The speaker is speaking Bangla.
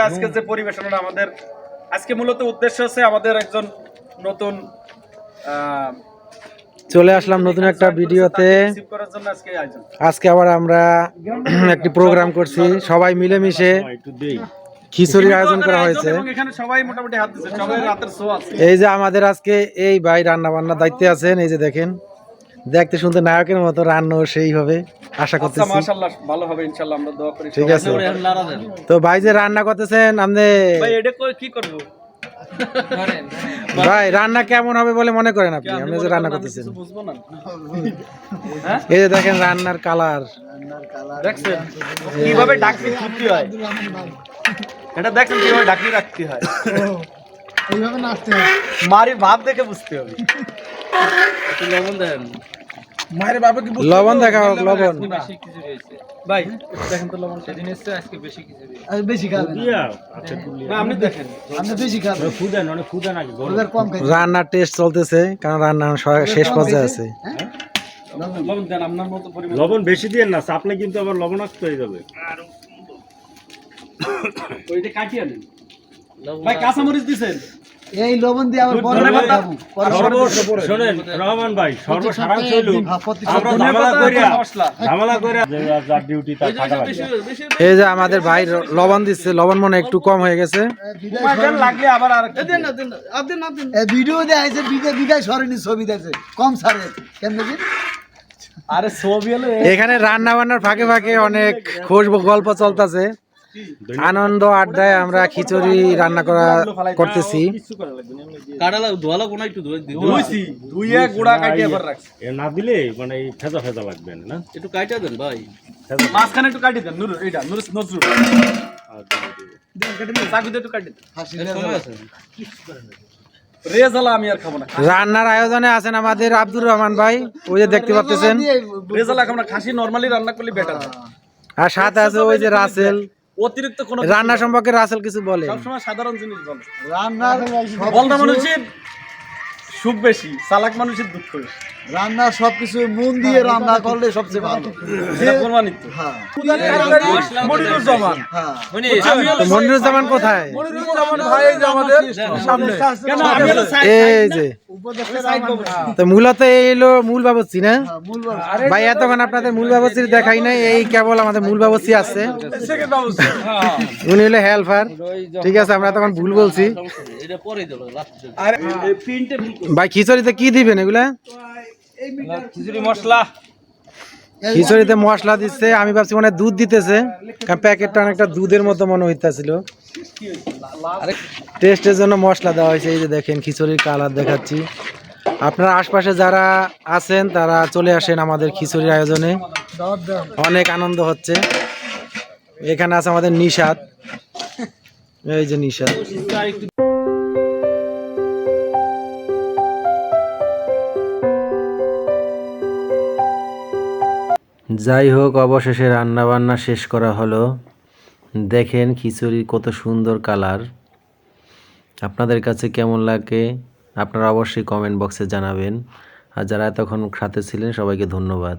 আজকে যে পরিবেশনাটা আমাদের আজকে মূলত উদ্দেশ্য হচ্ছে আমাদের একজন নতুন চলে আসলাম নতুন একটা ভিডিওতে। আজকে আবার আমরা একটি প্রোগ্রাম করছি, সবাই মিলেমিশে খিচুড়ির আয়োজন করা হয়েছে। এই যে আমাদের আজকে এই ভাই রান্না বান্নার দায়িত্বে আছেন, এই যে দেখেন দেখতে শুনতে নায়কের মতো রান্না সেই হবে আশা করতেছি। মাশাআল্লাহ ভালো হবে ইনশাআল্লাহ, আমরা দোয়া করি। ঠিক আছে, তো ভাই যে রান্না করতেছেন আপনি ভাই এটা কি করব ভাই, রান্না কেমন হবে বলে মনে করেন আপনি? আপনি যে রান্না করতেছেন বুঝবো না। এই যে দেখেন রান্নার কালার দেখছেন কিভাবে ঢাকনি ফুটতে হয়, এটা দেখেন কিভাবে ঢাকনি রাখতে হয়, এইভাবে নাচতে হয়। মারির ভাব দেখে বুঝতে হবে। লবণ দেন, মায়ের বাবা কি লবণ দেখা হোক, লবণ ভাই দেখেন তো লবণ সেদিন এসে আজকে বেশি কিছু বেশি খাবেন না, আপনি দেখেন আপনি বেশি খাবেন, ফুদেন অনেক ফুদে নাকি ওদের কম খাই। রান্নার টেস্ট চলতেছে, কারণ রান্না শেষ পর্যায়ে আছে। লবণ দেন আপনার মতো পরিমাণ। লবণ বেশি দিয়ে না, চাপলে কিন্তু আবার লবণাক্ত হয়ে যাবে। ওইটা কাটিয়ে নেন ভাই। কাঁচামরিচ দিবেন, এই লবণ দিয়ে আবার বড় ধন্যবাদ। খাবো শোনেন রহমান ভাই, সর্বসাধারণ হইল আমরা ঝামেলা করে যার ডিউটি তার থাকা লাগবে। এই যে আমাদের ভাই লবণ দিচ্ছে, লবণ মনে একটু কম হয়ে গেছে। লাগলে আবার আর ভিডিও দেখাইছে, বিদায় সরেনি, ছবি দেখছে কম ছাড়ে কেন দেখি। আরে ছবি হলো এখানে রান্না বান্নার ফাঁকে ফাঁকে অনেক খোঁজ গল্প চলতেছে, আনন্দ আড্ডায় আমরা খিচুড়ি রান্না করতেছি। ধুইয়ে গুড়া কাটিয়ে আবার রাখছি। এ না দিলে মানে ফেজা ফেজা লাগবে না। একটু কাটিয়ে দেন ভাই, মাঝখানে একটু কাটিয়ে দেন। নুরুল এইটা নজরুল চাকুতে একটু কাটিয়ে দেন। রেজালা আমি আর খাবো না। রান্নার আয়োজনে আছেন আমাদের আব্দুর রহমান ভাই, ওই যে দেখতে পাচ্ছেন। রেজালা খাবো না, খাসি নরমালি রান্না করলে বেটার হয়। আর সাথে আছে ওই যে রাসেল। অতিরিক্ত কোনো রান্না সম্পর্কে রাসেল কিছু বলে। সবসময় সাধারণ জিনিস বলে। রান্নার বলদা মানুষের সুখ বেশি, চালাক মানুষের দুঃখ বেশি। রান্না সবকিছু মন দিয়ে রান্না করলে সবচেয়ে ভালো। এটা প্রমাণিত। হ্যাঁ মনিরুজ্জামান, হ্যাঁ তো মনিরুজ্জামান কোথায়? মনিরুজ্জামান ভাই এই যে আমাদের সামনে। কেন আমি তো এই যে তো মূলত এই হলো মূল বাবুর্চি না মূল বাস। ভাই? এতক্ষণ আপনাদের মূল বাবুর্চি দেখাই নাই, এই কেবল আমাদের মূল বাবুর্চি আছে, সেকেন্ড বাবুর্চি। উনি হলো হেল্পার। ঠিক আছে, আমরা তখন ভুল বলছি। এটা পরে দিল লাস্ট। আর এই প্রিন্টে ভুল করছি। ভাই খিচুড়িতে কি দিবেন এগুলা? খিচুড়ি মশলা, খিচুড়িতে মশলা দিচ্ছে, আমি ভাবছি মানে দুধ দিতেছে, কারণ প্যাকেটটা অনেকটা দুধের মতো মনে হইতেছিল। টেস্টের জন্য মশলা দেওয়া হয়েছে। এই যে দেখেন খিচুড়ির কালার দেখাচ্ছি। আপনারা আশপাশে যারা আছেন তারা চলে আসেন আমাদের খিচুড়ির আয়োজনে, অনেক আনন্দ হচ্ছে। এখানে আছে আমাদের নিশাদ, এই যে নিশাদ। যাই হোক, অবশেষে রান্না বান্না শেষ করা হলো। দেখেন খিচুড়ির কত সুন্দর কালার। আপনাদের কাছে কেমন লাগে আপনারা অবশ্যই কমেন্ট বক্সে জানাবেন। আর যারা এতক্ষণ সাথে ছিলেন সবাইকে ধন্যবাদ।